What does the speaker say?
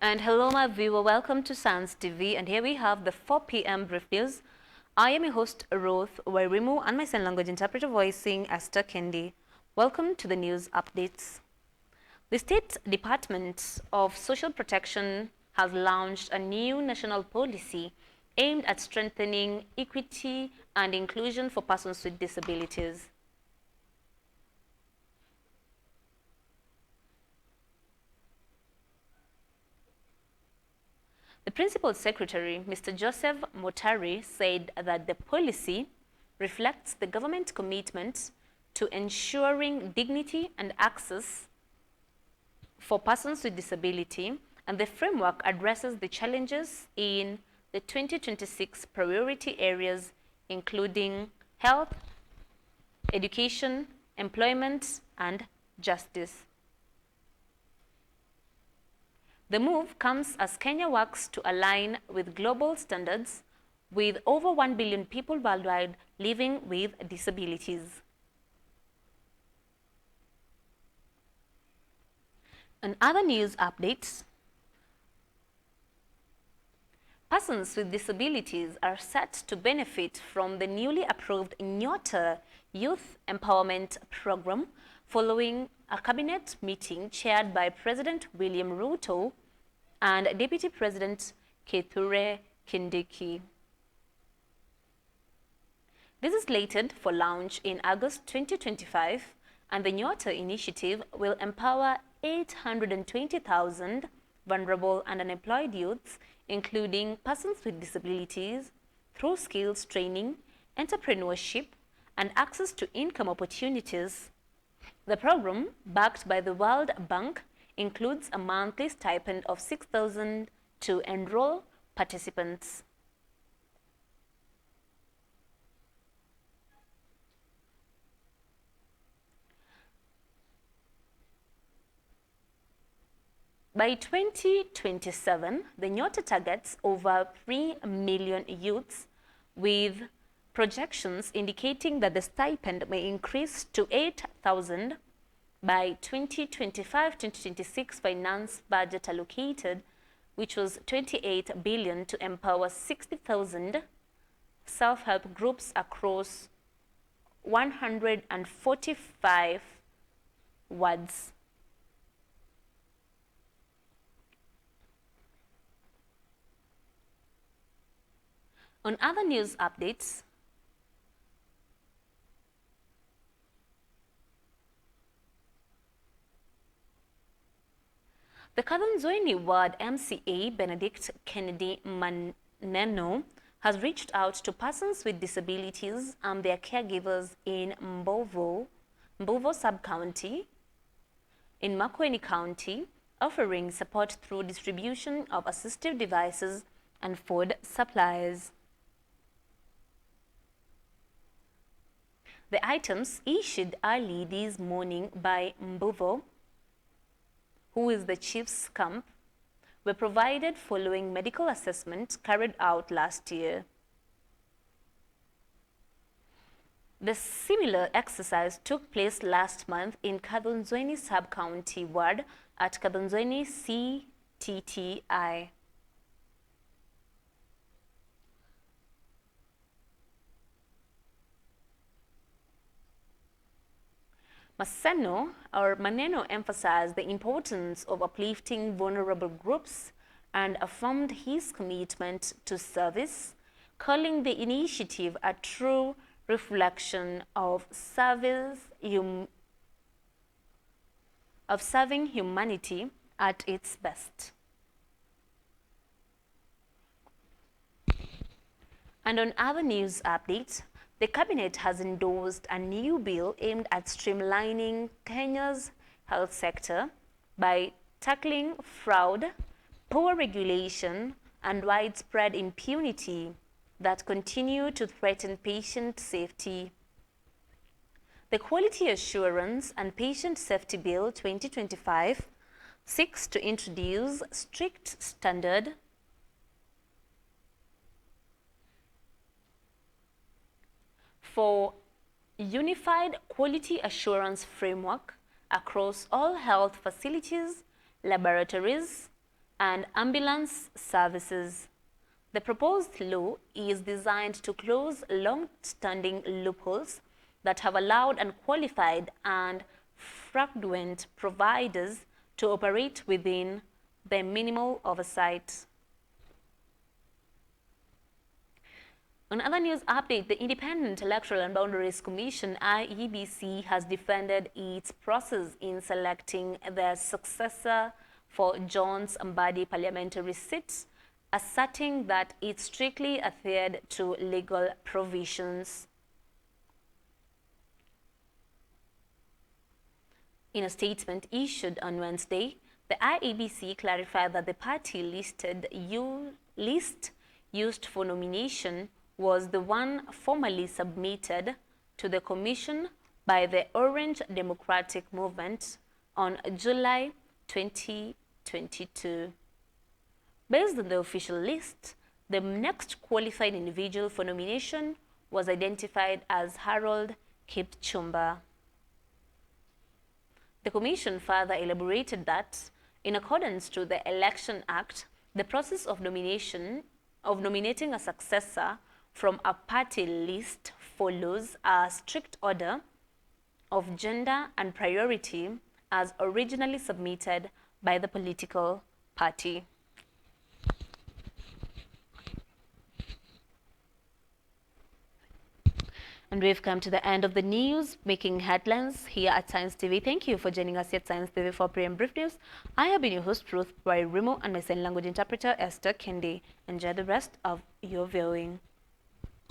And hello, my viewer. Welcome to Sans TV. And here we have the 4 p.m. brief news. I am your host, Ruth Wairimu, and my sign language interpreter voicing Esther Kendi. Welcome to the news updates. The State Department of Social Protection has launched a new national policy aimed at strengthening equity and inclusion for persons with disabilities. The Principal Secretary, Mr. Joseph Motari, said that the policy reflects the government's commitment to ensuring dignity and access for persons with disability, and the framework addresses the challenges in the 2026 priority areas, including health, education, employment, and justice. The move comes as Kenya works to align with global standards with over 1 billion people worldwide living with disabilities. And other news updates. Persons with disabilities are set to benefit from the newly approved Nyota Youth Empowerment Program following a cabinet meeting chaired by President William Ruto and Deputy President Kithure Kindiki. This is slated for launch in August 2025, and the Nyota initiative will empower 820,000 vulnerable and unemployed youths, including persons with disabilities, through skills training, entrepreneurship, and access to income opportunities. The program, backed by the World Bank, includes a monthly stipend of $6,000 to enroll participants. By 2027, the Nyota targets over 3 million youths, with projections indicating that the stipend may increase to 8,000 by 2025-2026 finance budget allocated, which was 28 billion to empower 60,000 self-help groups across 145 wards. On other news updates, the Kadhanzoini Ward MCA, Benedict Kennedy Maneno, has reached out to persons with disabilities and their caregivers in Mbovo Sub-County, in Makueni County, offering support through distribution of assistive devices and food supplies. The items issued early this morning by Mbovo, who is the chief's camp, were provided following medical assessment carried out last year. The similar exercise took place last month in Kadhanzoini Sub-County Ward at Kadhanzoini CTTI. Maneno emphasized the importance of uplifting vulnerable groups and affirmed his commitment to service, calling the initiative a true reflection of serving humanity at its best. And on other news updates, the Cabinet has endorsed a new bill aimed at streamlining Kenya's health sector by tackling fraud, poor regulation, and widespread impunity that continue to threaten patient safety. The Quality Assurance and Patient Safety Bill 2025 seeks to introduce strict standard for unified quality assurance framework across all health facilities, laboratories, and ambulance services. The proposed law is designed to close long-standing loopholes that have allowed unqualified and fraudulent providers to operate within their minimal oversight. On other news update, the Independent Electoral and Boundaries Commission, IEBC, has defended its process in selecting their successor for John's Mbadi parliamentary seat, asserting that it strictly adhered to legal provisions. In a statement issued on Wednesday, the IEBC clarified that the party list used for nomination was the one formally submitted to the Commission by the Orange Democratic Movement on July 2022. Based on the official list, the next qualified individual for nomination was identified as Harold Kipchumba. The Commission further elaborated that, in accordance to the Election Act, the process of nominating a successor from a party list follows a strict order of gender and priority as originally submitted by the political party. And we've come to the end of the news, making headlines here at Science TV. Thank you for joining us here at Science TV for Pre and Brief News. I have been your host, Ruth Rimo, and my sign language interpreter, Esther Kendi. Enjoy the rest of your viewing.